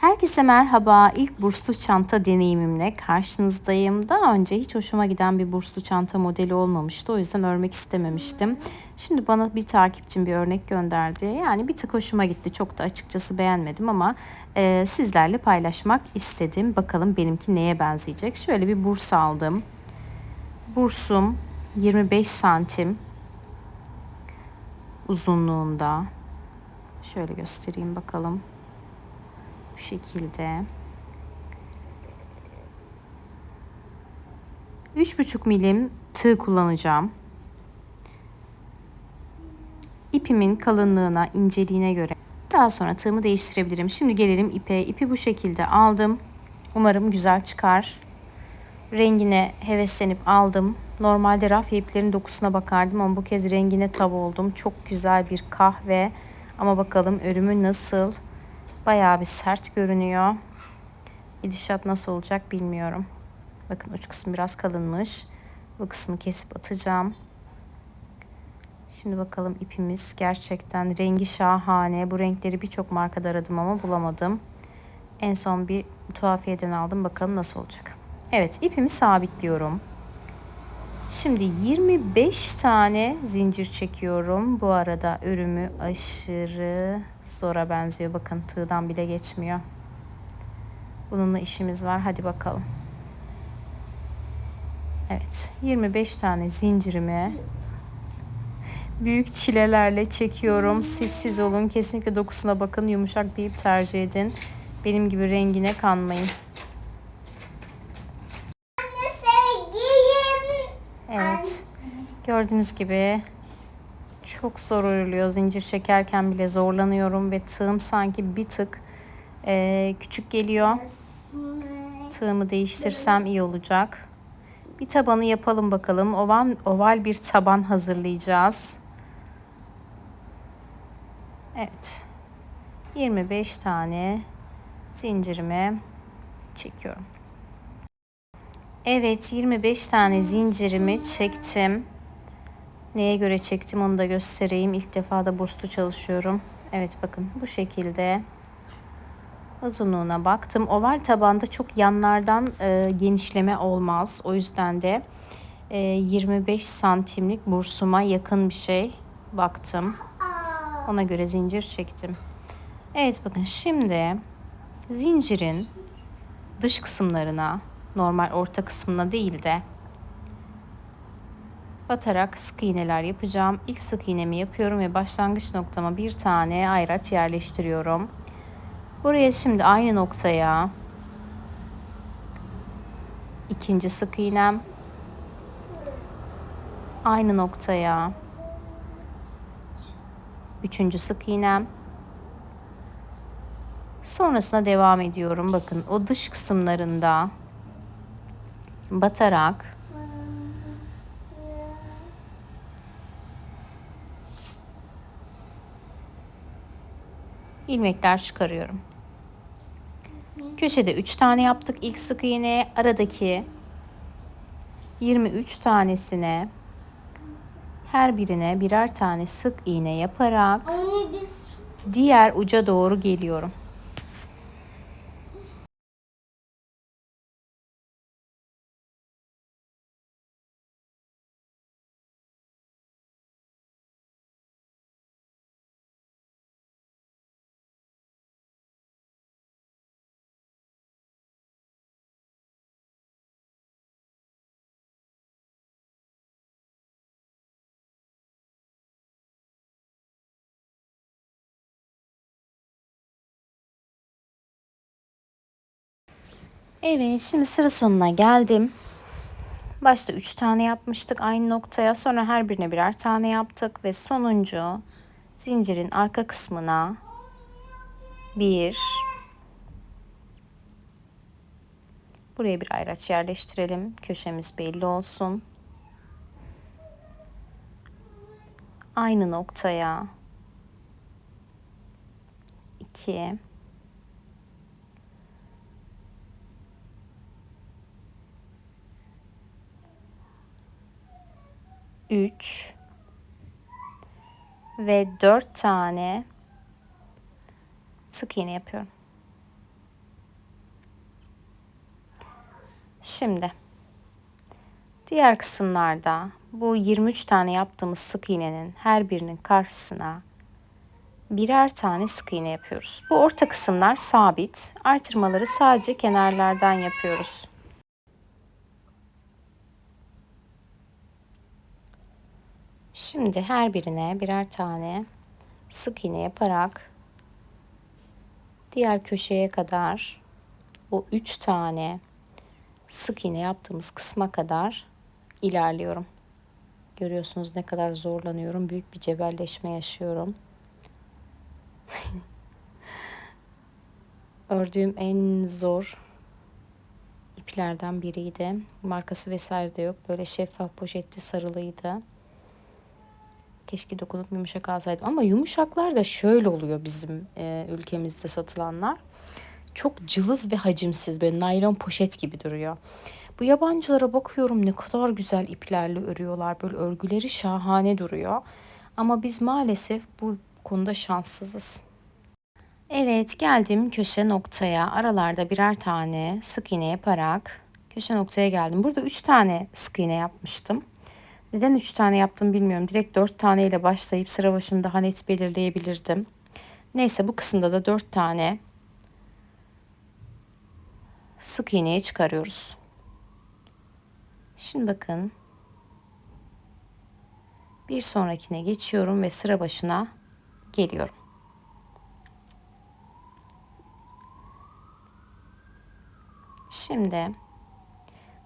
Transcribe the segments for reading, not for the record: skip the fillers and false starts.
Herkese merhaba. İlk burslu çanta deneyimimle karşınızdayım. Daha önce hiç hoşuma giden bir burslu çanta modeli olmamıştı. O yüzden örmek istememiştim. Şimdi bana bir takipçim bir örnek gönderdi. Yani bir tık hoşuma gitti. Çok da açıkçası beğenmedim ama sizlerle paylaşmak istedim. Bakalım benimki neye benzeyecek. Şöyle bir burs aldım. Bursum 25 santim uzunluğunda. Şöyle göstereyim bakalım. Bu şekilde. 3,5 milim tığ kullanacağım. İpimin kalınlığına, inceliğine göre daha sonra tığımı değiştirebilirim. Şimdi gelelim ipe. İpi bu şekilde aldım. Umarım güzel çıkar. Rengine heveslenip aldım. Normalde rafya iplerin dokusuna bakardım ama bu kez rengine tav oldum. Çok güzel bir kahve. Ama bakalım örümü nasıl? Bayağı bir sert görünüyor. Gidişat nasıl olacak bilmiyorum. Bakın uç kısmı biraz kalınmış. Bu kısmı kesip atacağım. Şimdi bakalım ipimiz gerçekten rengi şahane. Bu renkleri birçok markada aradım ama bulamadım. En son bir tuhafiyeden aldım. Bakalım nasıl olacak. Evet, ipimi sabitliyorum. Şimdi 25 tane zincir çekiyorum. Bu arada örümü aşırı zora benziyor. Bakın tığdan bile geçmiyor. Bununla işimiz var. Hadi bakalım. Evet, 25 tane zincirimi büyük çilelerle çekiyorum. Siz olun. Kesinlikle dokusuna bakın. Yumuşak bir ip tercih edin. Benim gibi rengine kanmayın. Evet. Gördüğünüz gibi çok zor örülüyor. Zincir çekerken bile zorlanıyorum ve tığım sanki bir tık küçük geliyor. Tığımı değiştirsem iyi olacak. Bir tabanı yapalım bakalım. Oval bir taban hazırlayacağız. Evet. 25 tane zincirimi çekiyorum. Evet, 25 tane zincirimi çektim. Neye göre çektim onu da göstereyim. İlk defa da burslu çalışıyorum. Evet bakın bu şekilde uzunluğuna baktım. Oval tabanda çok yanlardan genişleme olmaz. O yüzden de 25 santimlik bursuma yakın bir şey baktım. Ona göre zincir çektim. Evet bakın şimdi zincirin dış kısımlarına, normal orta kısmına değil de batarak sık iğneler yapacağım. İlk sık iğnemi yapıyorum ve başlangıç noktama bir tane ayraç yerleştiriyorum. Buraya şimdi aynı noktaya ikinci sık iğnem, aynı noktaya üçüncü sık iğnem, sonrasında devam ediyorum. Bakın o dış kısımlarında batarak ilmekler çıkarıyorum. Köşede 3 tane yaptık ilk sık iğneye. Aradaki 23 tanesine her birine birer tane sık iğne yaparak diğer uca doğru geliyorum. Evet, şimdi sıra sonuna geldim. Başta 3 tane yapmıştık aynı noktaya. Sonra her birine birer tane yaptık ve sonuncu zincirin arka kısmına buraya bir ayraç yerleştirelim. Köşemiz belli olsun. Aynı noktaya 2, 3 ve 4 tane sık iğne yapıyorum. Şimdi diğer kısımlarda bu 23 tane yaptığımız sık iğnenin her birinin karşısına birer tane sık iğne yapıyoruz. Bu orta kısımlar sabit. Artırmaları sadece kenarlardan yapıyoruz. Şimdi her birine birer tane sık iğne yaparak diğer köşeye kadar o 3 tane sık iğne yaptığımız kısma kadar ilerliyorum. Görüyorsunuz ne kadar zorlanıyorum. Büyük bir cebelleşme yaşıyorum. Ördüğüm en zor iplerden biriydi. Markası vesaire de yok. Böyle şeffaf poşetli sarılıydı. Keşke dokunup yumuşak alsaydım. Ama yumuşaklar da şöyle oluyor bizim ülkemizde satılanlar. Çok cılız ve hacimsiz, böyle naylon poşet gibi duruyor. Bu yabancılara bakıyorum, ne kadar güzel iplerle örüyorlar. Böyle örgüleri şahane duruyor. Ama biz maalesef bu konuda şanssızız. Evet, geldim köşe noktaya. Aralarda birer tane sık iğne yaparak köşe noktaya geldim. Burada 3 tane sık iğne yapmıştım. Neden 3 tane yaptım bilmiyorum. Direkt 4 tane ile başlayıp sıra başını daha net belirleyebilirdim. Neyse, bu kısımda da 4 tane sık iğneye çıkarıyoruz. Şimdi bakın. Bir sonrakine geçiyorum ve sıra başına geliyorum. Şimdi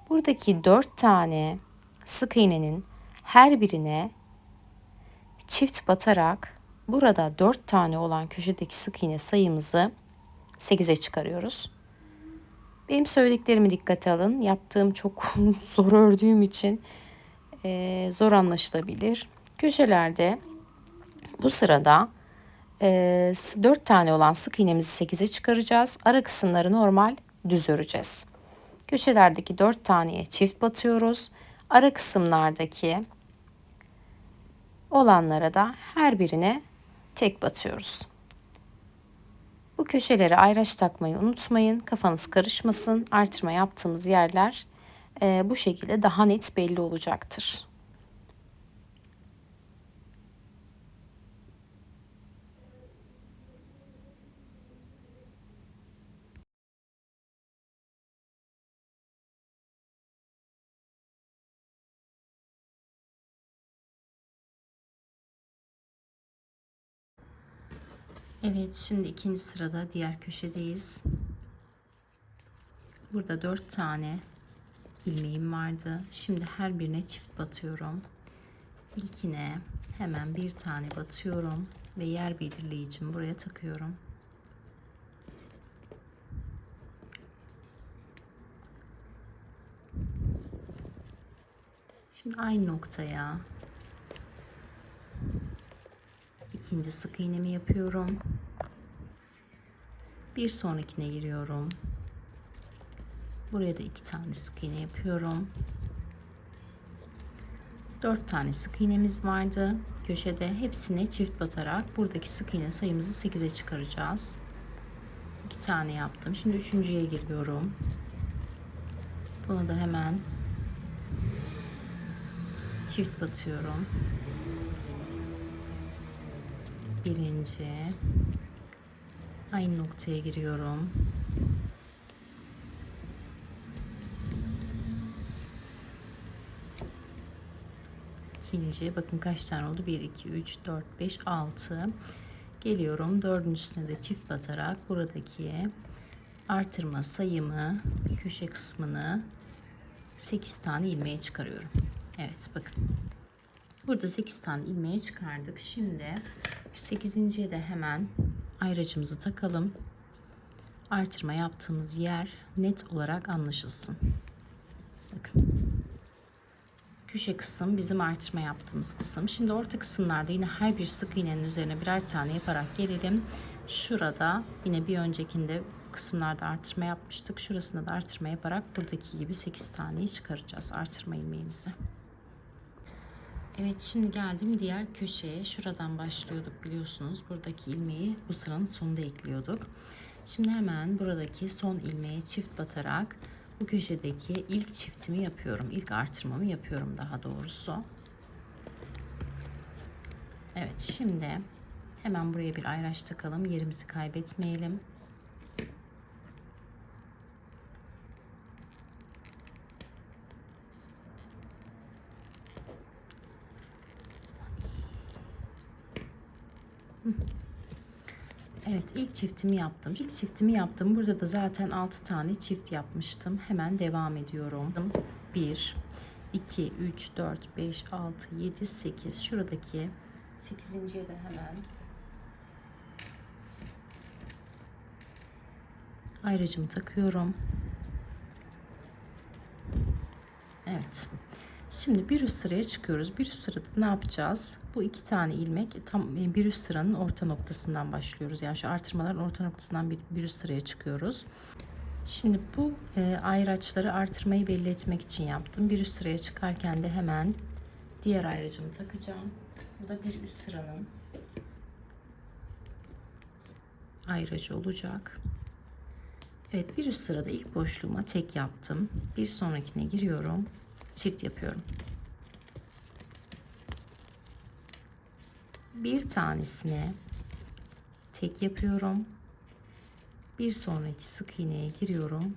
buradaki 4 tane sık iğnenin her birine çift batarak burada 4 tane olan köşedeki sık iğne sayımızı 8'e çıkarıyoruz. Benim söylediklerimi dikkate alın. Yaptığım çok zor ördüğüm için zor anlaşılabilir. Köşelerde bu sırada 4 tane olan sık iğnemizi 8'e çıkaracağız. Ara kısımları normal düz öreceğiz. Köşelerdeki 4 taneye çift batıyoruz. Ara kısımlardaki olanlara da her birine tek batıyoruz. Bu köşelere ayraç takmayı unutmayın. Kafanız karışmasın. Artırma yaptığımız yerler bu şekilde daha net belli olacaktır. Evet, şimdi ikinci sırada diğer köşedeyiz. Burada 4 tane ilmeğim vardı. Şimdi her birine çift batıyorum. İlkine hemen bir tane batıyorum ve yer belirleyicimi buraya takıyorum. Şimdi aynı noktaya ikinci sık iğnemi yapıyorum. Bir sonrakine giriyorum. Buraya da 2 tane sık iğne yapıyorum. 4 tane sık iğnemiz vardı. Köşede hepsine çift batarak buradaki sık iğne sayımızı 8'e çıkaracağız. 2 tane yaptım. Şimdi üçüncüye giriyorum. Buna da hemen çift batıyorum. Birinci. Aynı noktaya giriyorum. İkinci. Bakın kaç tane oldu? 1, 2, 3, 4, 5, 6. Geliyorum. 4'ün üstüne de çift batarak buradaki artırma sayımı, köşe kısmını 8 tane ilmeğe çıkarıyorum. Evet, bakın. Burada 8 tane ilmeğe çıkardık. Şimdi 8.'ye de hemen ayracımızı takalım. Artırma yaptığımız yer net olarak anlaşılsın. Bakın. Köşe kısım bizim artırma yaptığımız kısım. Şimdi orta kısımlarda yine her bir sık iğnenin üzerine birer tane yaparak gelelim. Şurada yine bir öncekinde kısımlarda artırma yapmıştık. Şurasında da artırma yaparak buradaki gibi 8 taneyi çıkaracağız artırma ilmeğimizi. Evet, şimdi geldim diğer köşeye. Şuradan başlıyorduk biliyorsunuz. Buradaki ilmeği bu sıranın sonunda ekliyorduk. Şimdi hemen buradaki son ilmeğe çift batarak bu köşedeki ilk çiftimi yapıyorum. İlk artırmamı yapıyorum daha doğrusu. Evet, şimdi hemen buraya bir ayraç takalım. Yerimizi kaybetmeyelim. Evet, ilk çiftimi yaptım. İlk çiftimi yaptım. Burada da zaten 6 tane çift yapmıştım. Hemen devam ediyorum. 1, 2, 3, 4, 5, 6, 7, 8. Şuradaki 8.'ye de hemen ayracımı takıyorum. Evet. Şimdi bir üst sıraya çıkıyoruz. Bir üst sırada ne yapacağız? Bu 2 tane ilmek tam bir üst sıranın orta noktasından başlıyoruz. Yani şu artırmaların orta noktasından bir üst sıraya çıkıyoruz. Şimdi bu ayraçları artırmayı belli etmek için yaptım. Bir üst sıraya çıkarken de hemen diğer ayracımı takacağım. Bu da bir üst sıranın ayracı olacak. Evet, bir üst sırada ilk boşluğuma tek yaptım. Bir sonrakine giriyorum. Çift yapıyorum. Bir tanesine tek yapıyorum. Bir sonraki sık iğneye giriyorum.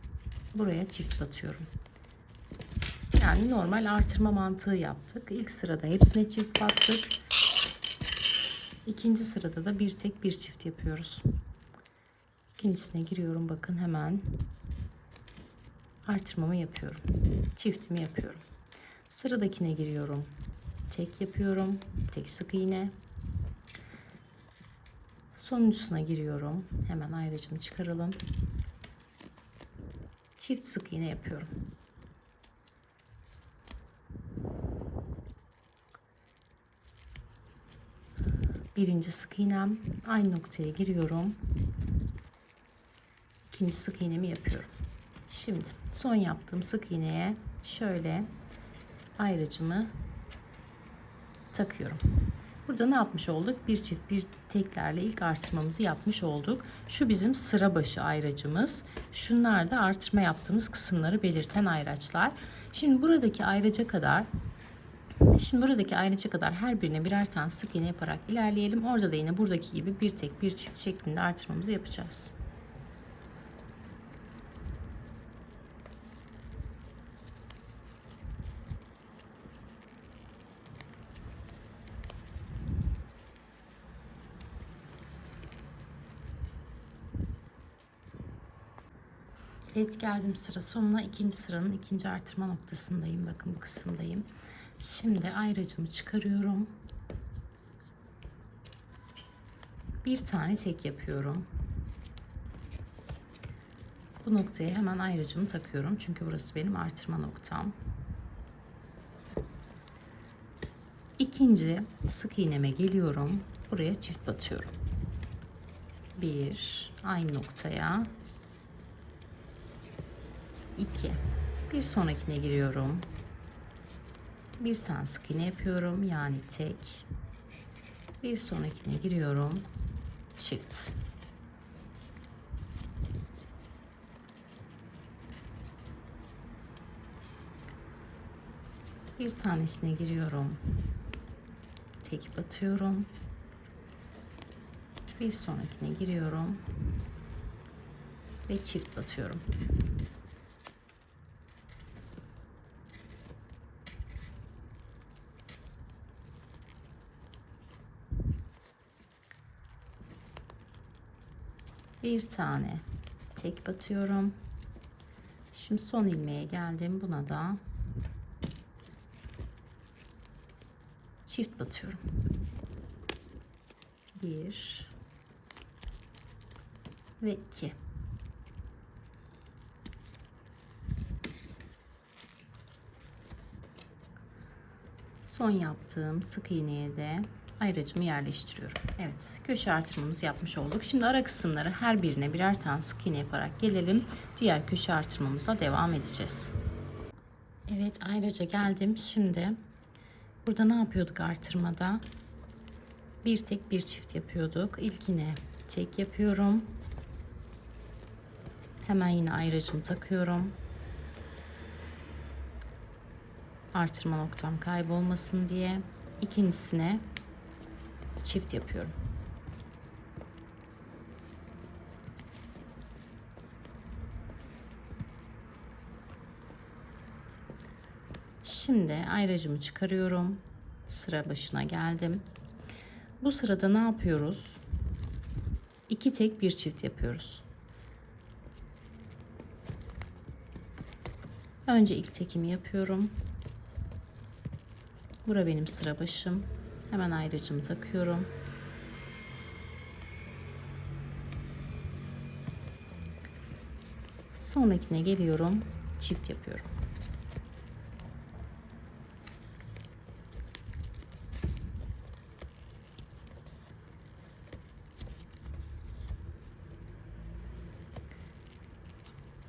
Buraya çift batıyorum. Yani normal artırma mantığı yaptık. İlk sırada hepsine çift battık. İkinci sırada da bir tek bir çift yapıyoruz. İkincisine giriyorum. Bakın hemen artırmamı yapıyorum. Çiftimi yapıyorum. Sıradakine giriyorum. Tek yapıyorum. Tek sık iğne. Sonuncusuna giriyorum. Hemen ayracımı çıkaralım. Çift sık iğne yapıyorum. Birinci sık iğnem, aynı noktaya giriyorum. İkinci sık iğnemi yapıyorum. Şimdi son yaptığım sık iğneye şöyle ayracımı takıyorum. Burada ne yapmış olduk? Bir çift bir teklerle ilk artırmamızı yapmış olduk. Şu bizim sıra başı ayracımız. Şunlar da artırma yaptığımız kısımları belirten ayraçlar. Şimdi buradaki ayraca kadar her birine birer tane sık iğne yaparak ilerleyelim. Orada da yine buradaki gibi bir tek bir çift şeklinde artırmamızı yapacağız. Evet, geldim sıra sonuna. İkinci sıranın ikinci artırma noktasındayım. Bakın bu kısımdayım. Şimdi ayracımı çıkarıyorum. Bir tane tek yapıyorum. Bu noktaya hemen ayracımı takıyorum. Çünkü burası benim artırma noktam. İkinci sık iğneme geliyorum. Buraya çift batıyorum. Bir, aynı noktaya. 2. Bir sonrakine giriyorum. Bir tane sık iğne yapıyorum. Yani tek. Bir sonrakine giriyorum. Çift. Bir tanesine giriyorum. Tek batıyorum. Bir sonrakine giriyorum. Ve çift batıyorum. Bir tane tek batıyorum. Şimdi son ilmeğe geldim. Buna da çift batıyorum. Bir ve iki. Son yaptığım sık iğneye de ayracımı yerleştiriyorum. Evet, köşe artırmamızı yapmış olduk. Şimdi ara kısımları her birine birer tane sık iğne yaparak gelelim. Diğer köşe artırmamıza devam edeceğiz. Evet, ayraca geldim. Şimdi burada ne yapıyorduk artırmada? Bir tek bir çift yapıyorduk. İlkine tek yapıyorum. Hemen yine ayracımı takıyorum. Artırma noktam kaybolmasın diye. İkincisine çift yapıyorum. Şimdi ayracımı çıkarıyorum. Sıra başına geldim. Bu sırada ne yapıyoruz? 2 tek bir çift yapıyoruz. Önce ilk tekimi yapıyorum. Bura benim sıra başım. Hemen ayracımı takıyorum. Sonrakine geliyorum. Çift yapıyorum.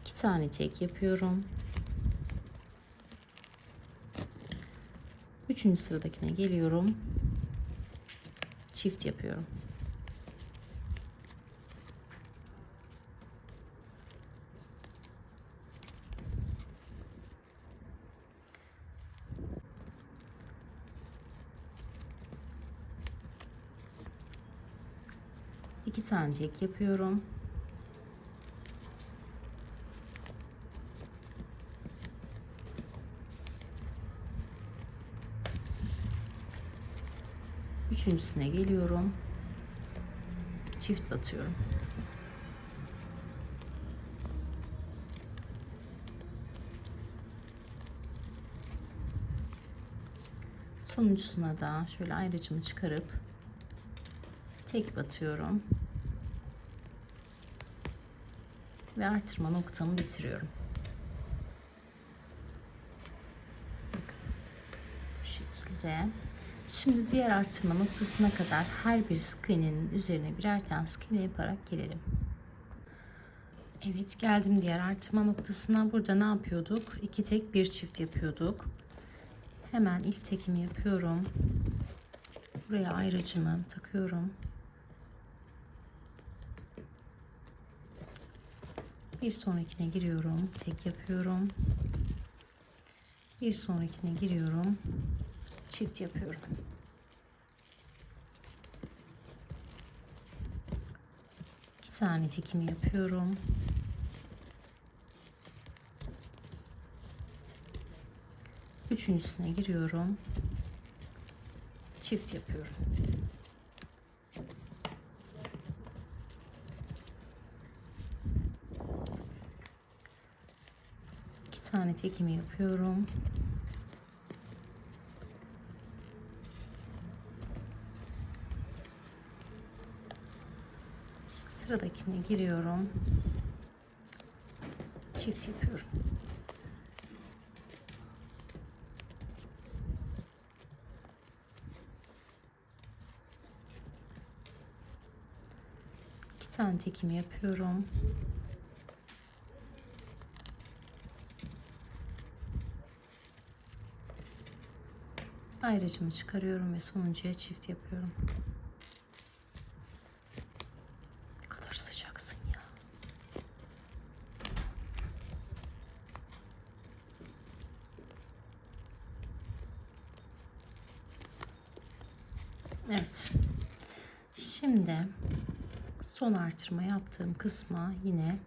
İki tane tek yapıyorum. Üçüncü sıradakine geliyorum. Çift yapıyorum. İki tane tek yapıyorum. Üçüncüsüne geliyorum. Çift batıyorum. Sonuncusuna da şöyle ayracımı çıkarıp tek batıyorum. Ve artırma noktamı bitiriyorum. Bakın, bu şekilde. Şimdi diğer artırma noktasına kadar her bir sık iğnenin üzerine birer tane sık iğne yaparak gelelim. Evet, geldim diğer artırma noktasına. Burada ne yapıyorduk? 2 tek bir çift yapıyorduk. Hemen ilk tekimi yapıyorum. Buraya ayracımı takıyorum. Bir sonrakine giriyorum. Tek yapıyorum. Bir sonrakine giriyorum. Çift yapıyorum. İki tane tekimi yapıyorum. Üçüncüsüne giriyorum. Çift yapıyorum. İki tane tekimi yapıyorum. Sıradakine giriyorum. Çift yapıyorum. İki tane tekimi yapıyorum. Ayracımı çıkarıyorum ve sonuncuya çift yapıyorum. Ne kadar sıcaksın ya. Evet. Şimdi son artırma yaptığım kısma yine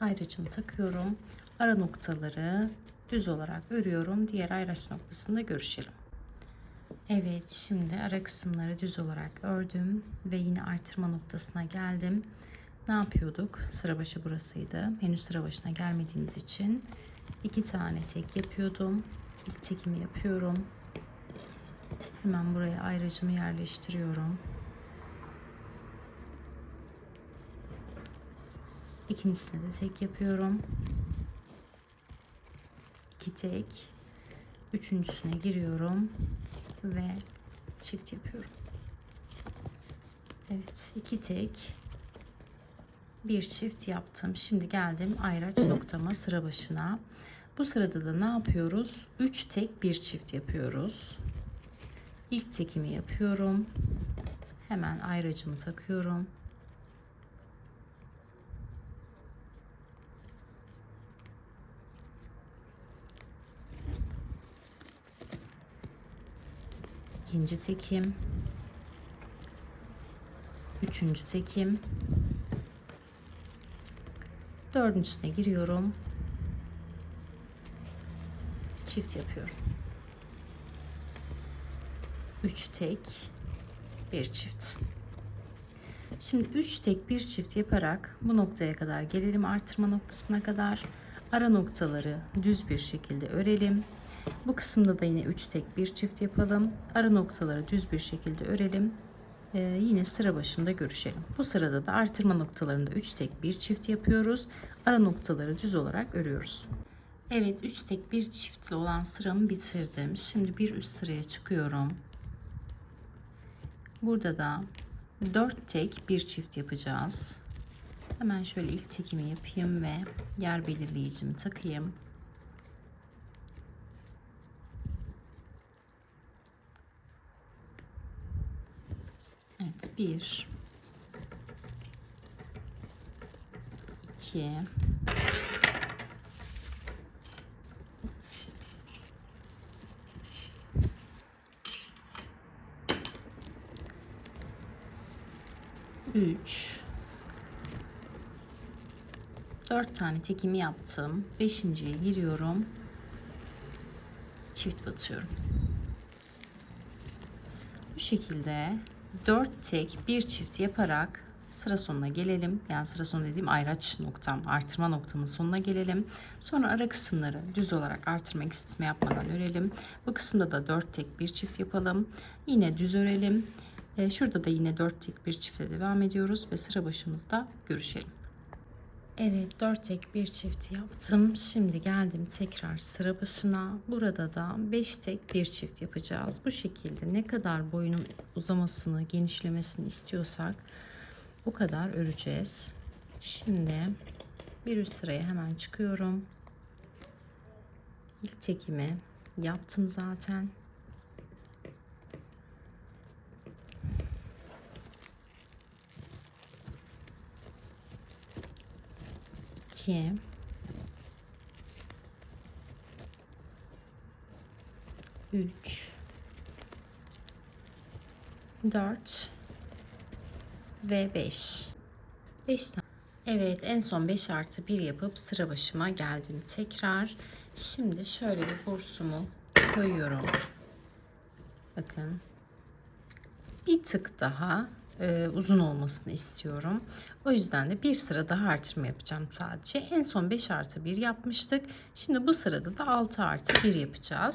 ayracımı takıyorum. Ara noktaları düz olarak örüyorum. Diğer ayraç noktasında görüşelim. Evet, şimdi ara kısımları düz olarak ördüm ve yine artırma noktasına geldim. Ne yapıyorduk? Sıra başı burasıydı. Henüz sıra başına gelmediğimiz için 2 tane tek yapıyordum. İlk tekimi yapıyorum. Hemen buraya ayracımı yerleştiriyorum. İkincisine de tek yapıyorum. 2 tek. Üçüncüsüne giriyorum ve çift yapıyorum. Evet, 2 tek bir çift yaptım. Şimdi geldim ayraç noktama, sıra başına. Bu sırada da ne yapıyoruz? 3 tek bir çift yapıyoruz. İlk tekimi yapıyorum. Hemen ayracımı takıyorum. ikinci tekim, üçüncü tekim, dördüncüsüne giriyorum, çift yapıyorum. 3 tek, bir çift. Şimdi 3 tek bir çift yaparak bu noktaya kadar gelelim, artırma noktasına kadar. Ara noktaları düz bir şekilde örelim. Bu kısımda da yine 3 tek bir çift yapalım. Ara noktaları düz bir şekilde örelim. Yine sıra başında görüşelim. Bu sırada da artırma noktalarında 3 tek bir çift yapıyoruz. Ara noktaları düz olarak örüyoruz. Evet, 3 tek bir çiftli olan sıramı bitirdim. Şimdi bir üst sıraya çıkıyorum. Burada da 4 tek bir çift yapacağız. Hemen şöyle ilk tekimi yapayım ve yer belirleyicimi takayım. Evet, 1 2 3 4 tane tekimi yaptım. 5.'ye giriyorum. Çift batıyorum. Bu şekilde 4 tek bir çift yaparak sıra sonuna gelelim. Yani sıra sonu dediğim ayraç noktam, artırma noktamın sonuna gelelim. Sonra ara kısımları düz olarak artırma eksiltme yapmadan örelim. Bu kısımda da 4 tek bir çift yapalım. Yine düz örelim. Şurada da yine 4 tek bir çiftle devam ediyoruz ve sıra başımızda görüşelim. Evet, 4 tek bir çift yaptım. Şimdi geldim tekrar sıra başına. Burada da 5 tek bir çift yapacağız. Bu şekilde ne kadar boyunun uzamasını, genişlemesini istiyorsak o kadar öreceğiz. Şimdi bir üst sıraya hemen çıkıyorum. İlk tekimi yaptım zaten. 2 3 4 ve 5 tane. Evet, en son 5 artı 1 yapıp sıra başıma geldim tekrar. Şimdi şöyle bir bursumu koyuyorum. Bakın, bir tık daha uzun olmasını istiyorum. O yüzden de bir sıra daha artırma yapacağım sadece. En son 5 artı 1 yapmıştık. Şimdi bu sırada da 6 artı 1 yapacağız.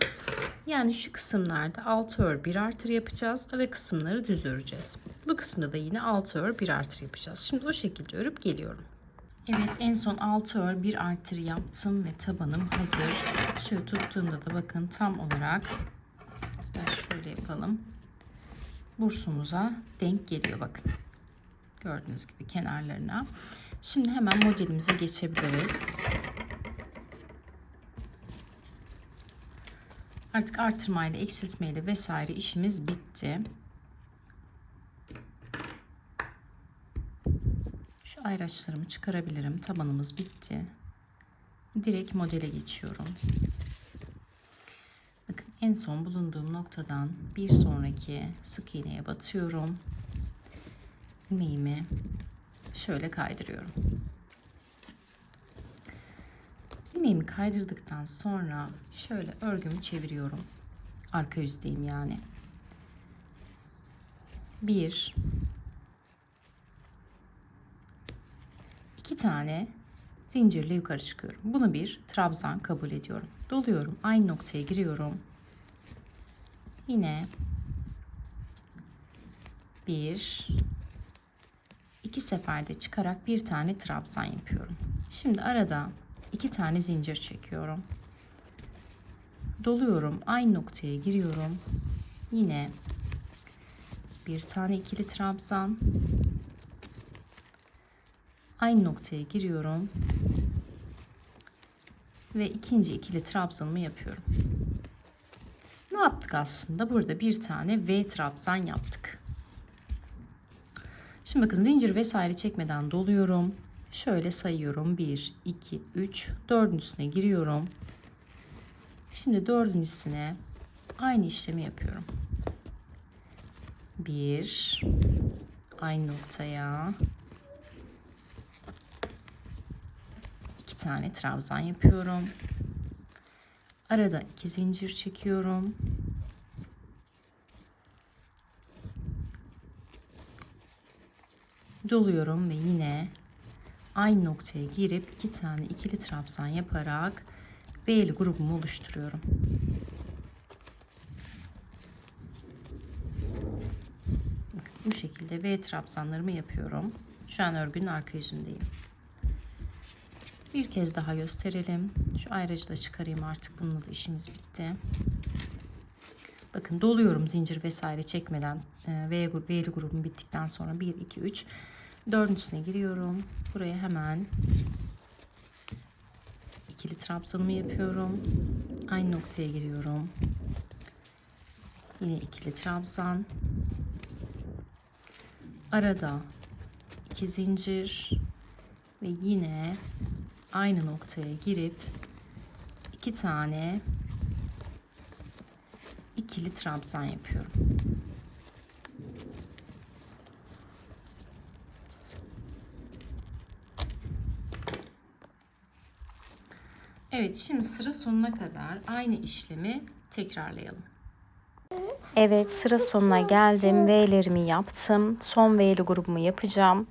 Yani şu kısımlarda 6 ör 1 artır yapacağız. Ara kısımları düz öreceğiz. Bu kısımda da yine 6 ör 1 artır yapacağız. Şimdi o şekilde örüp geliyorum. Evet, en son 6 ör 1 artır yaptım ve tabanım hazır. Şöyle tuttuğumda da bakın tam olarak şöyle yapalım. Bursumuza denk geliyor bakın. Gördüğünüz gibi kenarlarına. Şimdi hemen modelimize geçebiliriz. Artık artırmayla, eksiltmeyle vesaire işimiz bitti. Şu ayraçlarımı çıkarabilirim. Tabanımız bitti. Direkt modele geçiyorum. Bakın, en son bulunduğum noktadan bir sonraki sık iğneye batıyorum. İlmeğimi şöyle kaydırıyorum. İlmeğimi kaydırdıktan sonra şöyle örgümü çeviriyorum. Arka yüzdeyim yani. 1 2 tane zincirle yukarı çıkıyorum. Bunu bir trabzan kabul ediyorum. Doluyorum. Aynı noktaya giriyorum. Yine 1 2 seferde çıkarak bir tane trabzan yapıyorum. Şimdi arada 2 tane zincir çekiyorum. Doluyorum. Aynı noktaya giriyorum. Yine bir tane ikili trabzan. Aynı noktaya giriyorum. Ve ikinci ikili trabzanımı yapıyorum. Ne yaptık aslında? Burada bir tane V trabzan yaptık. Şimdi bakın, zincir vesaire çekmeden doluyorum. Şöyle sayıyorum. 1, 2, 3. Dördüncüsüne giriyorum. Şimdi dördüncüsüne aynı işlemi yapıyorum. Bir, aynı noktaya 2 tane trabzan yapıyorum. Arada 2 zincir çekiyorum. Doluyorum ve yine aynı noktaya girip 2 tane ikili trabzan yaparak B'li grubumu oluşturuyorum. Bu şekilde V trabzanlarımı yapıyorum. Şu an örgünün arka yüzündeyim. Bir kez daha gösterelim. Şu ayracı da çıkarayım, artık bununla da işimiz bitti. Bakın doluyorum zincir vesaire çekmeden. V'li grubum bittikten sonra 1, 2, 3. Dördüncüsüne giriyorum. Buraya hemen ikili trabzanımı yapıyorum. Aynı noktaya giriyorum. Yine ikili trabzan. Arada 2 zincir ve yine aynı noktaya girip 2 tane ikili trabzan yapıyorum. Evet, şimdi sıra sonuna kadar aynı işlemi tekrarlayalım. Evet, sıra sonuna geldim. V'lerimi yaptım. Son V'li grubumu yapacağım.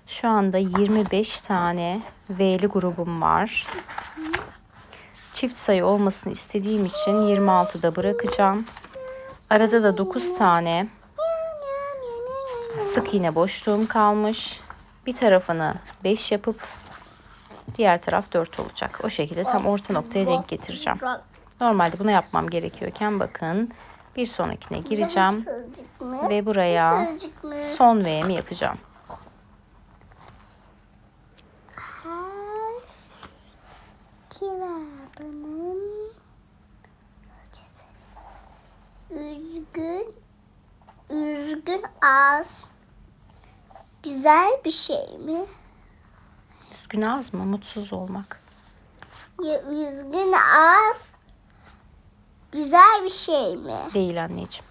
Şu anda 25 tane V'li grubum var. Çift sayı olmasını istediğim için 26'da bırakacağım. Arada da 9 tane sık iğne boşluğum kalmış. Bir tarafını 5 yapıp diğer taraf 4 olacak. O şekilde tam orta noktaya denk getireceğim. Normalde bunu yapmam gerekiyorken bakın bir sonrakine gireceğim ve buraya son V'mi yapacağım. Üzgün az. Güzel bir şey mi? Üzgün az mı? Mutsuz olmak. Ya üzgün az. Güzel bir şey mi? Değil anneciğim.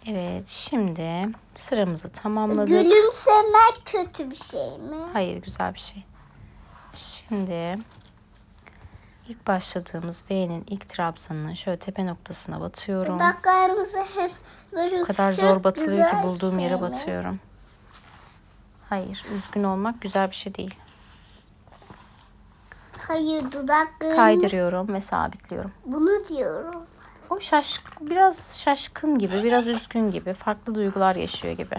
Evet, şimdi sıramızı tamamladık. Gülümsemek kötü bir şey mi? Hayır, güzel bir şey. Şimdi ilk başladığımız V'nin ilk trabzanını şöyle tepe noktasına batıyorum. Dudaklarımızı hep böyle O kadar yüksek, zor batılıyor ki güzel bulduğum şey yere mi? batıyorum. Hayır, üzgün olmak güzel bir şey değil. Hayır, dudaklarımı Kaydırıyorum ve sabitliyorum. bunu diyorum. O biraz şaşkın gibi, biraz üzgün gibi, farklı duygular yaşıyor gibi.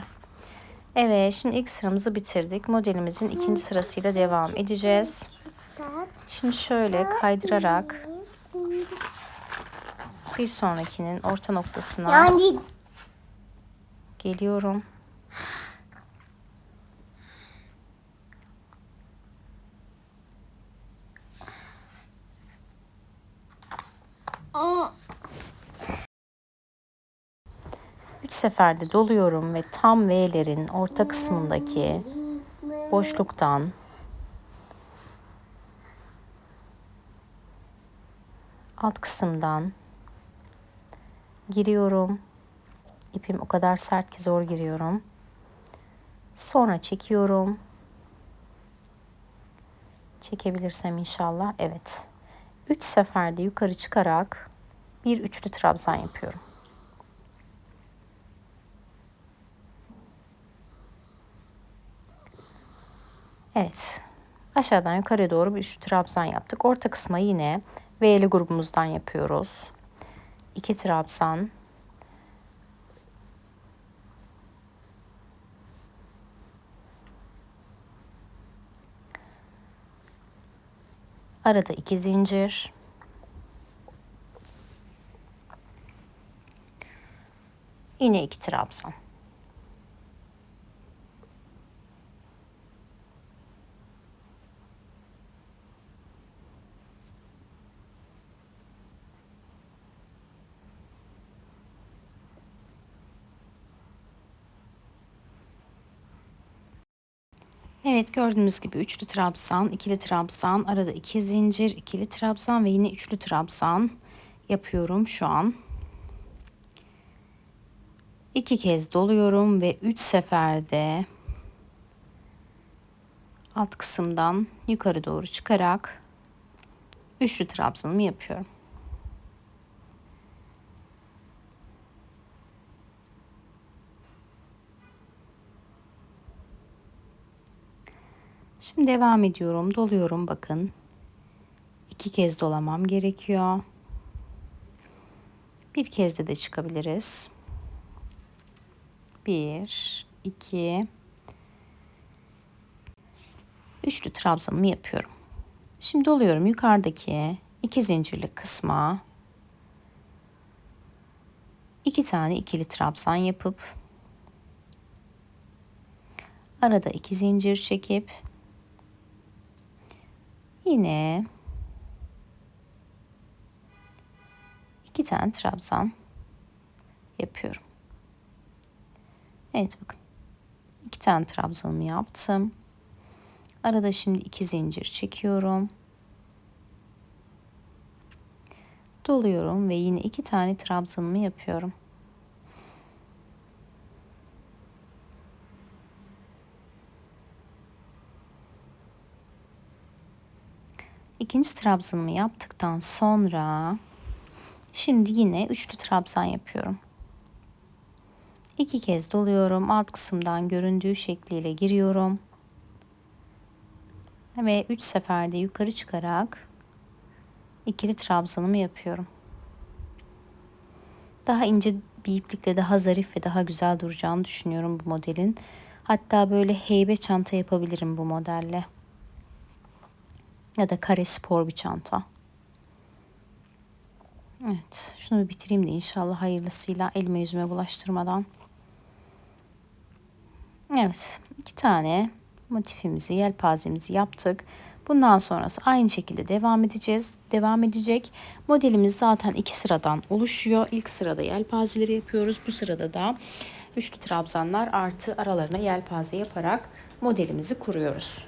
Evet, şimdi ilk sıramızı bitirdik. Modelimizin ikinci sırasıyla devam edeceğiz. Şimdi şöyle kaydırarak bir sonrakinin orta noktasına Yani geliyorum. o 3 seferde doluyorum ve tam V'lerin orta kısmındaki boşluktan alt kısımdan giriyorum. İpim o kadar sert ki zor giriyorum. Sonra çekiyorum. Çekebilirsem inşallah. Evet. 3 seferde yukarı çıkarak bir üçlü trabzan yapıyorum. Evet. Aşağıdan yukarı doğru bir üçlü trabzan yaptık. Orta kısma yine V'li grubumuzdan yapıyoruz. 2 trabzan. Arada 2 zincir. Yine 2 trabzan. Evet, gördüğünüz gibi üçlü trabzan, ikili trabzan, arada 2 zincir, ikili trabzan ve yine üçlü trabzan yapıyorum şu an. 2 kez doluyorum ve 3 seferde alt kısımdan yukarı doğru çıkarak üçlü trabzanımı yapıyorum. Şimdi devam ediyorum. Doluyorum bakın. 2 kez dolamam gerekiyor. Bir kez de çıkabiliriz. 1, 2, üçlü trabzanımı yapıyorum. Şimdi doluyorum yukarıdaki 2 zincirli kısma 2 tane ikili trabzan yapıp arada 2 zincir çekip yine 2 tane trabzan yapıyorum. Evet bakın. 2 tane trabzanımı yaptım. Arada şimdi 2 zincir çekiyorum. Doluyorum ve yine 2 tane trabzanımı yapıyorum. İkinci trabzanımı yaptıktan sonra şimdi yine üçlü trabzan yapıyorum. 2 kez doluyorum. Alt kısımdan göründüğü şekliyle giriyorum. Ve 3 seferde yukarı çıkarak ikili trabzanımı yapıyorum. Daha ince bir iplikle daha zarif ve daha güzel duracağını düşünüyorum bu modelin. Hatta böyle heybe çanta yapabilirim bu modelle. Ya da kare spor bir çanta. Evet, şunu bir bitireyim de inşallah hayırlısıyla elime yüzüme bulaştırmadan. Evet, 2 tane motifimizi, yelpazemizi yaptık. Bundan sonrası aynı şekilde devam edecek. Modelimiz zaten 2 sıradan oluşuyor. İlk sırada yelpazeleri yapıyoruz. Bu sırada da üçlü trabzanlar artı aralarına yelpaze yaparak modelimizi kuruyoruz.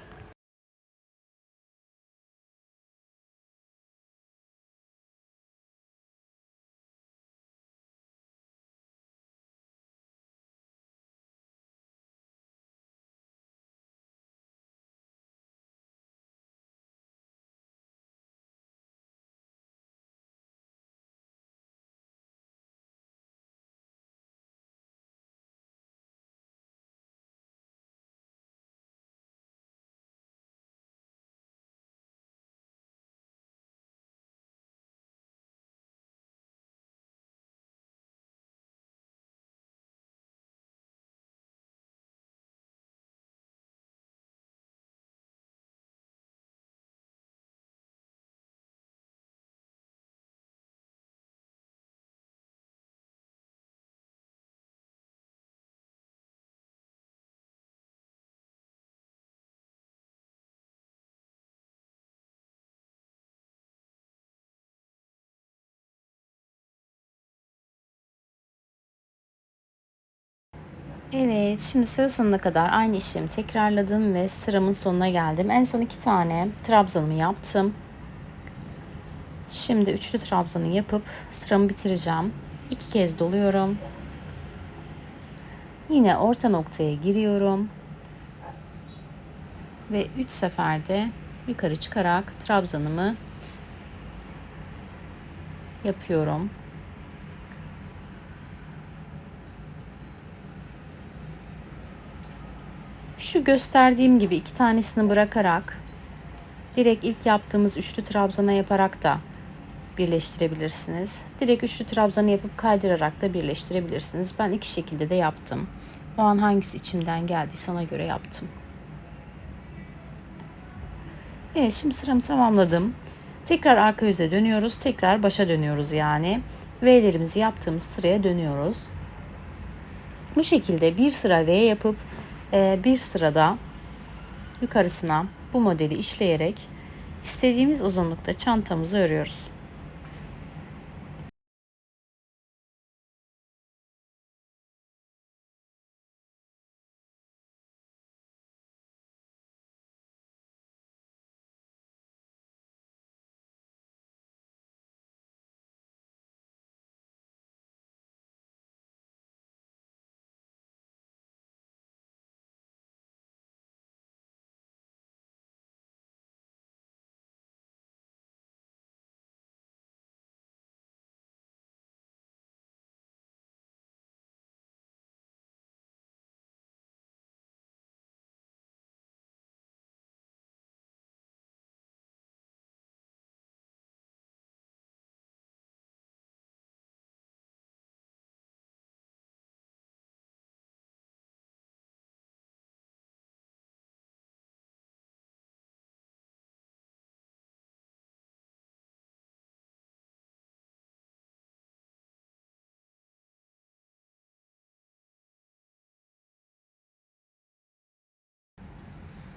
Evet, şimdi sıra sonuna kadar aynı işlemi tekrarladım ve sıramın sonuna geldim. En son 2 tane trabzanımı yaptım. Şimdi üçlü trabzanı yapıp sıramı bitireceğim. 2 kez doluyorum. Yine orta noktaya giriyorum. Ve 3 seferde yukarı çıkarak trabzanımı yapıyorum. Şu gösterdiğim gibi 2 tanesini bırakarak direkt ilk yaptığımız üçlü trabzana yaparak da birleştirebilirsiniz. Direkt üçlü trabzanı yapıp kaydırarak da birleştirebilirsiniz. Ben 2 şekilde de yaptım. O an hangisi içimden geldiyse ona göre yaptım. Evet, şimdi sıramı tamamladım. Tekrar arka yüze dönüyoruz. Tekrar başa dönüyoruz yani. V'lerimizi yaptığımız sıraya dönüyoruz. Bu şekilde bir sıra V yapıp bir sırada yukarısına bu modeli işleyerek istediğimiz uzunlukta çantamızı örüyoruz.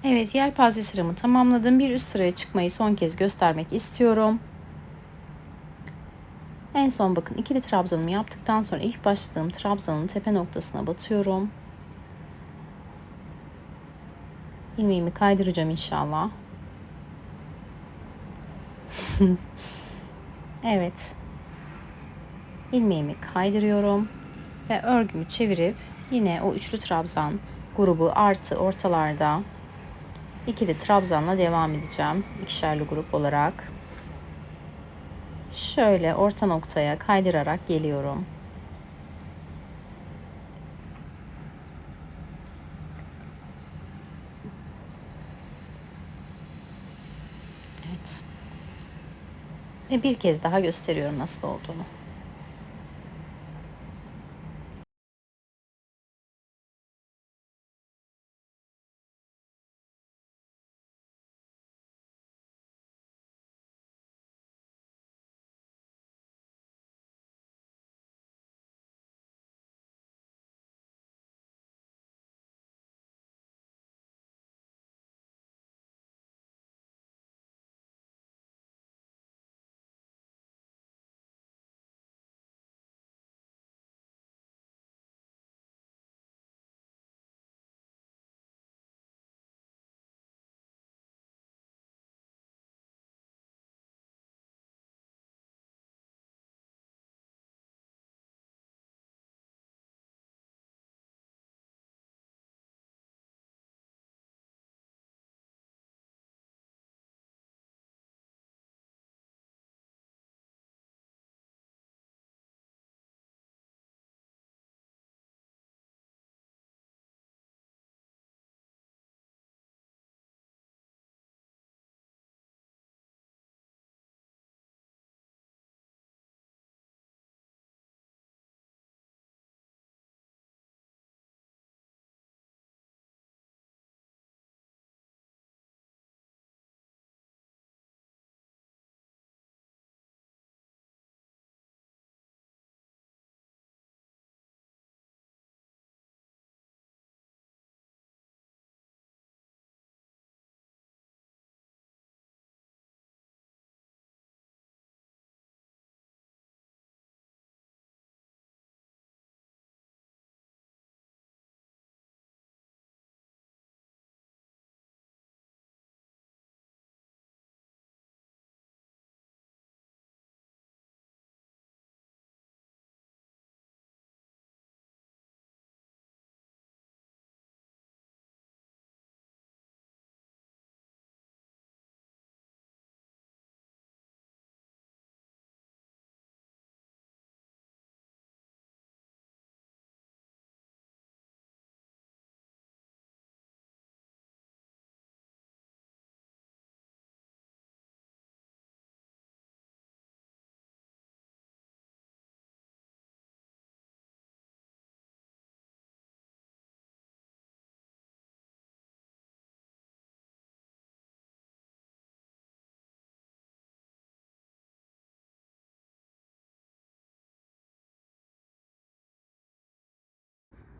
Evet, yelpaze sıramı tamamladım. Bir üst sıraya çıkmayı son kez göstermek istiyorum. En son bakın ikili trabzanımı yaptıktan sonra ilk başladığım trabzanın tepe noktasına batıyorum. İlmeğimi kaydıracağım inşallah. Evet. İlmeğimi kaydırıyorum ve örgümü çevirip yine o üçlü trabzan grubu artı ortalarda ikili trabzanla devam edeceğim. İkişerli grup olarak. Şöyle orta noktaya kaydırarak geliyorum. Evet. Ve bir kez daha gösteriyorum nasıl olduğunu.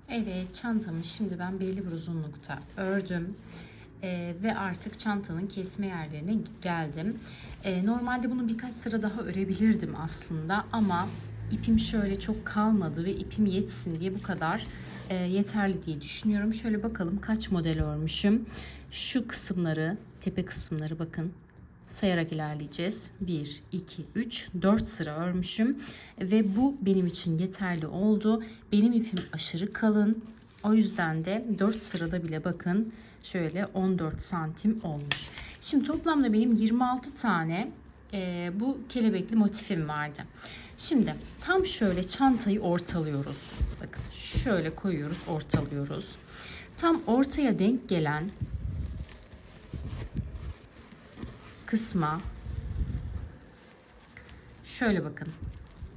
Evet, çantamı şimdi ben belli bir uzunlukta ördüm. Ve artık çantanın kesme yerlerine geldim. Normalde bunu birkaç sıra daha örebilirdim aslında ama ipim şöyle çok kalmadı ve ipim yetsin diye bu kadar yeterli diye düşünüyorum. Şöyle bakalım kaç model örmüşüm. Şu kısımları, tepe kısımları bakın sayarak ilerleyeceğiz. 1, 2, 3, 4 sıra örmüşüm ve bu benim için yeterli oldu. Benim ipim aşırı kalın. O yüzden de 4 sırada bile bakın şöyle 14 santim olmuş. Şimdi toplamda benim 26 tane bu kelebekli motifim vardı. Şimdi tam şöyle çantayı ortalıyoruz. Bakın şöyle koyuyoruz, ortalıyoruz. Tam ortaya denk gelen kısma şöyle bakın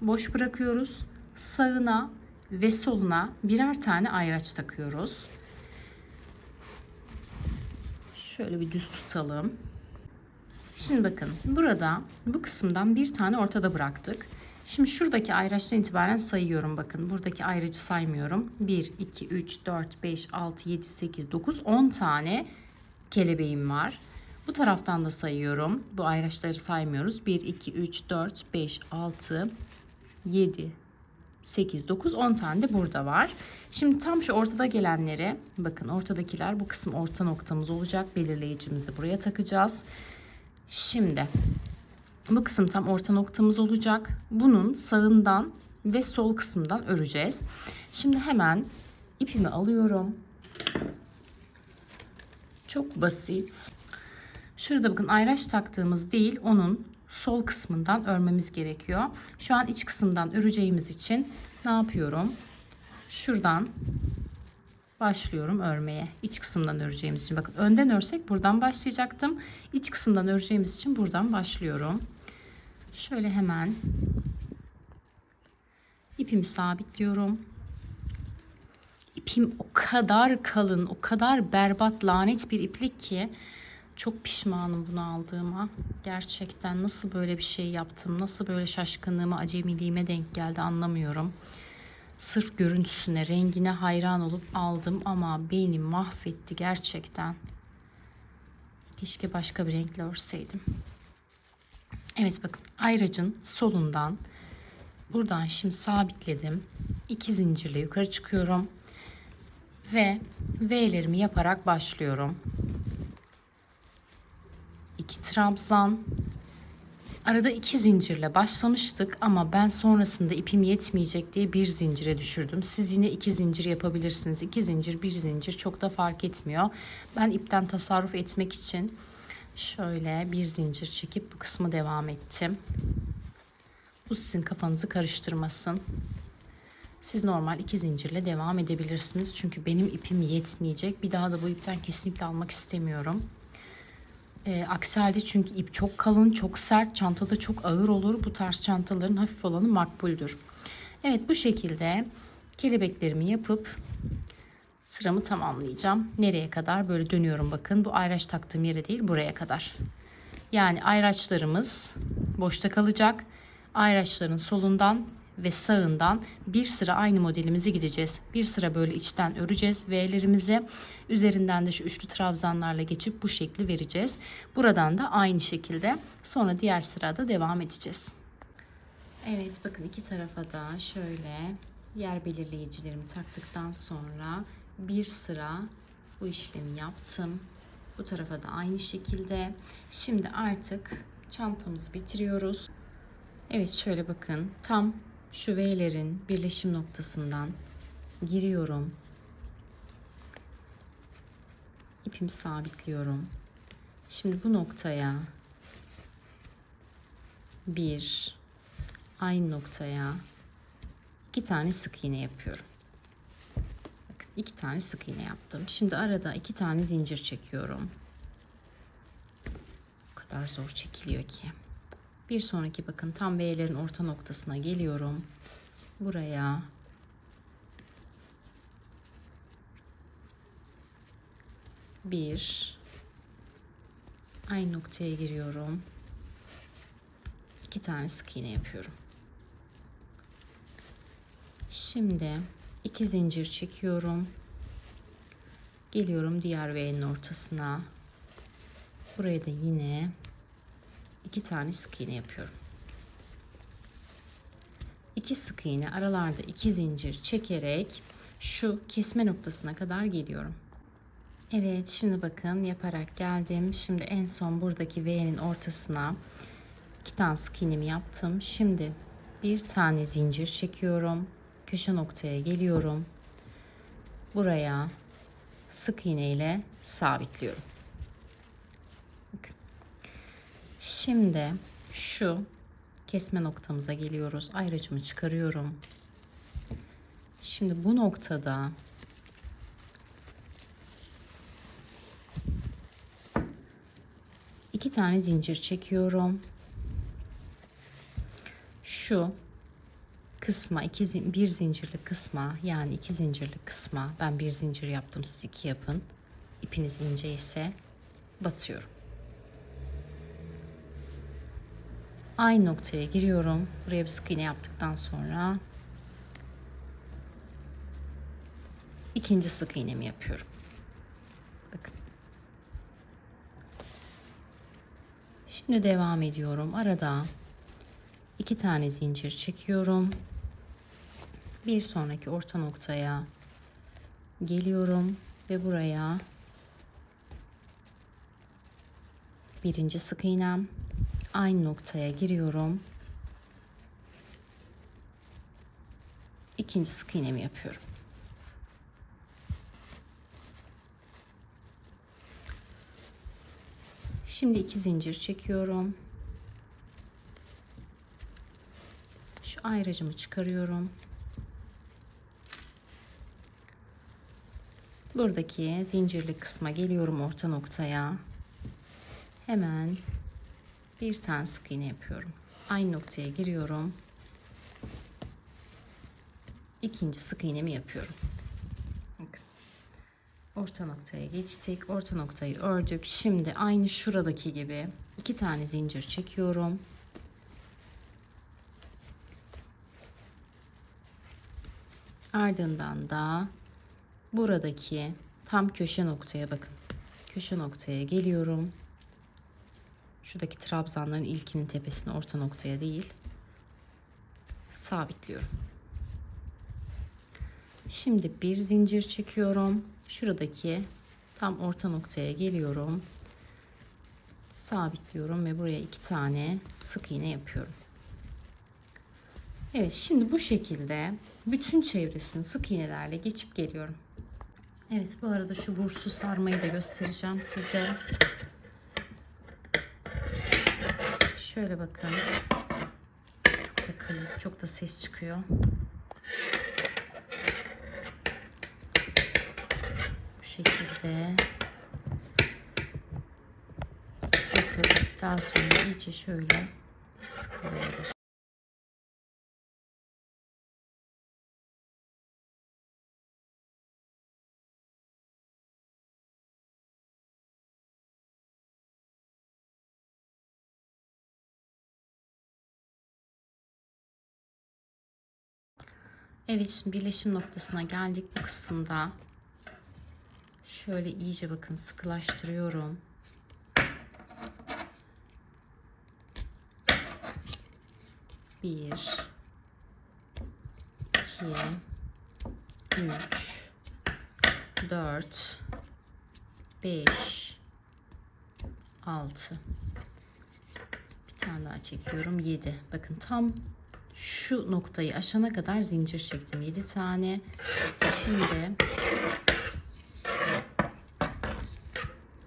boş bırakıyoruz. Sağına ve soluna birer tane ayraç takıyoruz. Şöyle bir düz tutalım. Şimdi bakın burada bu kısımdan bir tane ortada bıraktık. Şimdi şuradaki ayraçtan itibaren sayıyorum bakın. Buradaki ayracı saymıyorum. 1, 2, 3, 4, 5, 6, 7, 8, 9, 10 tane kelebeğim var. Bu taraftan da sayıyorum. Bu ayraçları saymıyoruz. 1, 2, 3, 4, 5, 6, 7, 8, 9, 10 tane de burada var. Şimdi tam şu ortada gelenleri, bakın ortadakiler, bu kısım orta noktamız olacak. Belirleyicimizi buraya takacağız. Şimdi bu kısım tam orta noktamız olacak. Bunun sağından ve sol kısımdan öreceğiz. Şimdi hemen ipimi alıyorum. Çok basit. Şurada bakın ayraç taktığımız değil, onun sol kısmından örmemiz gerekiyor. Şu an iç kısımdan öreceğimiz için ne yapıyorum? Şuradan başlıyorum örmeye. İç kısımdan öreceğimiz için. Bakın önden örsek buradan başlayacaktım. İç kısımdan öreceğimiz için buradan başlıyorum. Şöyle hemen ipimi sabitliyorum. İpim o kadar kalın, o kadar berbat, lanet bir iplik ki çok pişmanım bunu aldığıma. Gerçekten nasıl böyle bir şey yaptım, nasıl böyle şaşkınlığıma, acemiliğime denk geldi anlamıyorum. Sırf görüntüsüne, rengine hayran olup aldım ama beni mahvetti gerçekten. Keşke başka bir renkle örseydim. Evet bakın ayracın solundan buradan şimdi sabitledim. 2 zincirle yukarı çıkıyorum. Ve V'lerimi yaparak başlıyorum. 2 trabzan. Arada 2 zincirle başlamıştık ama ben sonrasında ipim yetmeyecek diye bir zincire düşürdüm. Siz yine 2 zincir yapabilirsiniz. 2 zincir, 1 zincir çok da fark etmiyor. Ben ipten tasarruf etmek için şöyle bir zincir çekip bu kısmı devam ettim. Bu sizin kafanızı karıştırmasın. Siz normal 2 zincirle devam edebilirsiniz. Çünkü benim ipim yetmeyecek. Bir daha da bu ipten kesinlikle almak istemiyorum. Aksi halde çünkü ip çok kalın, çok sert, çantada çok ağır olur. Bu tarz çantaların hafif olanı makbuldür. Evet bu şekilde kelebeklerimi yapıp sıramı tamamlayacağım. Nereye kadar? Böyle dönüyorum bakın. Bu ayraç taktığım yere değil, buraya kadar. Yani ayraçlarımız boşta kalacak. Ayraçların solundan ve sağından bir sıra aynı modelimizi gideceğiz. Bir sıra böyle içten öreceğiz V'lerimizi. Üzerinden de şu üçlü trabzanlarla geçip bu şekli vereceğiz. Buradan da aynı şekilde sonra diğer sırada devam edeceğiz. Evet bakın iki tarafa da şöyle yer belirleyicilerimi taktıktan sonra bir sıra bu işlemi yaptım. Bu tarafa da aynı şekilde. Şimdi artık çantamızı bitiriyoruz. Evet şöyle bakın tam şu V'lerin birleşim noktasından giriyorum. İpimi sabitliyorum. Şimdi bu noktaya aynı noktaya 2 tane sık iğne yapıyorum. Bakın 2 tane sık iğne yaptım. Şimdi arada 2 tane zincir çekiyorum. O kadar zor çekiliyor ki. Bir sonraki bakın tam V'lerin orta noktasına geliyorum. Buraya aynı noktaya giriyorum. 2 tane sık iğne yapıyorum. Şimdi 2 zincir çekiyorum. Geliyorum diğer V'nin ortasına. Buraya da yine 2 tane sık iğne yapıyorum. 2 sık iğne aralarda 2 zincir çekerek şu kesme noktasına kadar geliyorum. Evet şimdi bakın yaparak geldim. Şimdi en son buradaki V'nin ortasına 2 tane sık iğnemi yaptım. Şimdi bir tane zincir çekiyorum. Köşe noktaya geliyorum. Buraya sık iğne ile sabitliyorum. Bakın. Şimdi şu kesme noktamıza geliyoruz. Ayracımı çıkarıyorum. Şimdi bu noktada iki tane zincir çekiyorum. Şu kısma bir zincirli kısma yani 2 zincirli kısma ben bir zincir yaptım, siz 2 yapın. İpiniz ince ise batıyorum. Aynı noktaya giriyorum. Buraya bir sık iğne yaptıktan sonra ikinci sık iğnemi yapıyorum. Bakın. Şimdi devam ediyorum. Arada 2 tane zincir çekiyorum. Bir sonraki orta noktaya geliyorum ve buraya birinci sık iğnem, aynı noktaya giriyorum. İkinci sık iğnemi yapıyorum. Şimdi 2 zincir çekiyorum. Şu ayracımı çıkarıyorum. Buradaki zincirli kısma geliyorum, orta noktaya. Hemen bir tane sık iğne yapıyorum. Aynı noktaya giriyorum. İkinci sık iğnemi yapıyorum. Bakın. Orta noktaya geçtik. Orta noktayı ördük. Şimdi aynı şuradaki gibi 2 tane zincir çekiyorum. Ardından da buradaki tam köşe noktaya bakın. Köşe noktaya geliyorum. Şuradaki trabzanların ilkinin tepesine, orta noktaya değil, sabitliyorum. Şimdi bir zincir çekiyorum. Şuradaki tam orta noktaya geliyorum. Sabitliyorum ve buraya 2 tane sık iğne yapıyorum. Evet, şimdi bu şekilde bütün çevresini sık iğnelerle geçip geliyorum. Evet, bu arada şu bursu sarmayı da göstereceğim size. Şöyle bakın. Çok da ses çıkıyor. Bu şekilde. Bakın, daha sonra iyice şöyle sıkıyoruz. Evet, şimdi birleşim noktasına geldik bu kısımda. Şöyle iyice bakın sıkılaştırıyorum. Bir, iki, üç, 4, 5, 6. Bir tane daha çekiyorum. 7. Bakın tam şu noktayı aşana kadar zincir çektim. 7 tane. Şimdi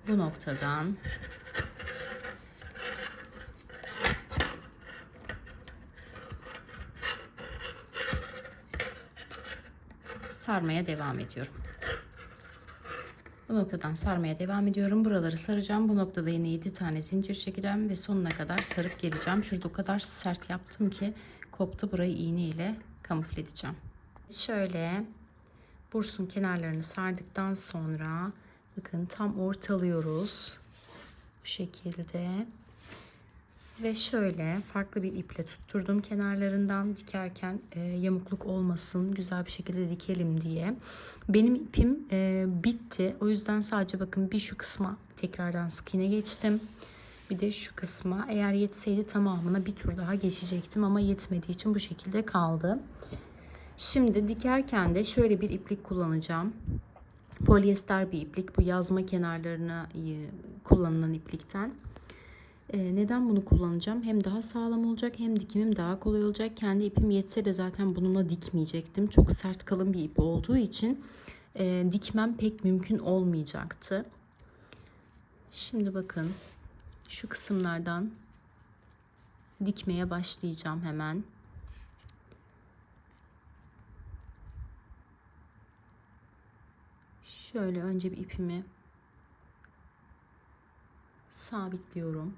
bu noktadan sarmaya devam ediyorum. Bu noktadan sarmaya devam ediyorum. Buraları saracağım. Bu noktada yine 7 tane zincir çekeceğim ve sonuna kadar sarıp geleceğim. Şurada o kadar sert yaptım ki koptu. Burayı iğne ile kamufle edeceğim. Şöyle bursun kenarlarını sardıktan sonra bakın tam ortalıyoruz. Bu şekilde. Ve şöyle farklı bir iple tutturdum kenarlarından, dikerken yamukluk olmasın, güzel bir şekilde dikelim diye. Benim ipim bitti. O yüzden sadece bakın bir şu kısma tekrardan sık iğne geçtim. Bir de şu kısma, eğer yetseydi tamamına bir tur daha geçecektim ama yetmediği için bu şekilde kaldı. Şimdi dikerken de şöyle bir iplik kullanacağım. Polyester bir iplik, bu yazma kenarlarına kullanılan iplikten. Neden bunu kullanacağım? Hem daha sağlam olacak, hem dikimim daha kolay olacak. Kendi ipim yetse de zaten bununla dikmeyecektim. Çok sert, kalın bir ip olduğu için dikmem pek mümkün olmayacaktı. Şimdi bakın şu kısımlardan dikmeye başlayacağım hemen. Şöyle önce bir ipimi sabitliyorum.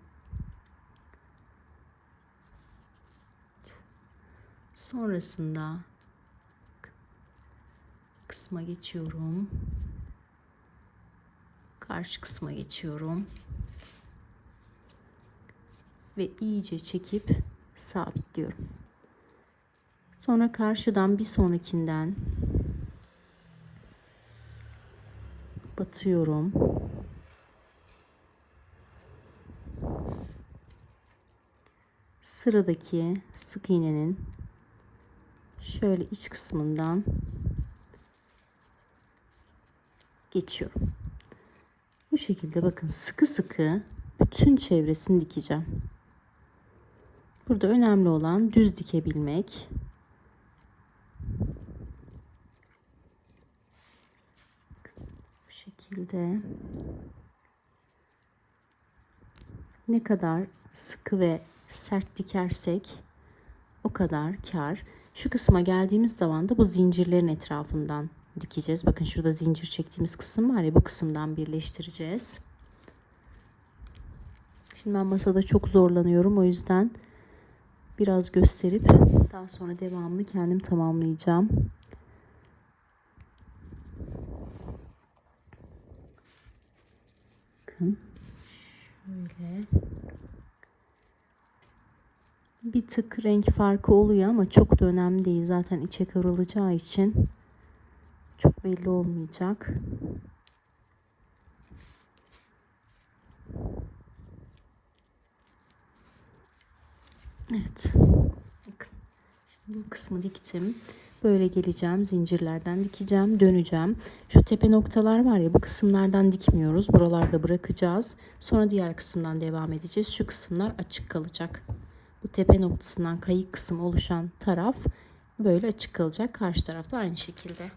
Sonrasında kısma geçiyorum. Karşı kısma geçiyorum. Ve iyice çekip sabitliyorum. Sonra karşıdan bir sonrakinden batıyorum. sıradaki sık iğnenin şöyle iç kısmından geçiyorum. Bu şekilde bakın sıkı sıkı bütün çevresini dikeceğim. Burada önemli olan düz dikebilmek. Bu şekilde ne kadar sıkı ve sert dikersek o kadar kar. Şu kısma geldiğimiz zaman da bu zincirlerin etrafından dikeceğiz. Bakın şurada zincir çektiğimiz kısım var ya, bu kısımdan birleştireceğiz. Şimdi ben masada çok zorlanıyorum. O yüzden biraz gösterip daha sonra devamını kendim tamamlayacağım. Bakın şöyle. Bir tık renk farkı oluyor ama çok da önemli değil. Zaten içe karılacağı için çok belli olmayacak. Evet. Bakın. Şimdi bu kısmı diktim. Böyle geleceğim. Zincirlerden dikeceğim. Döneceğim. Şu tepe noktalar var ya, bu kısımlardan dikmiyoruz. Buralarda bırakacağız. Sonra diğer kısımdan devam edeceğiz. Şu kısımlar açık kalacak. Bu tepe noktasından kayık kısım oluşan taraf böyle açık kalacak. Karşı tarafta aynı şekilde.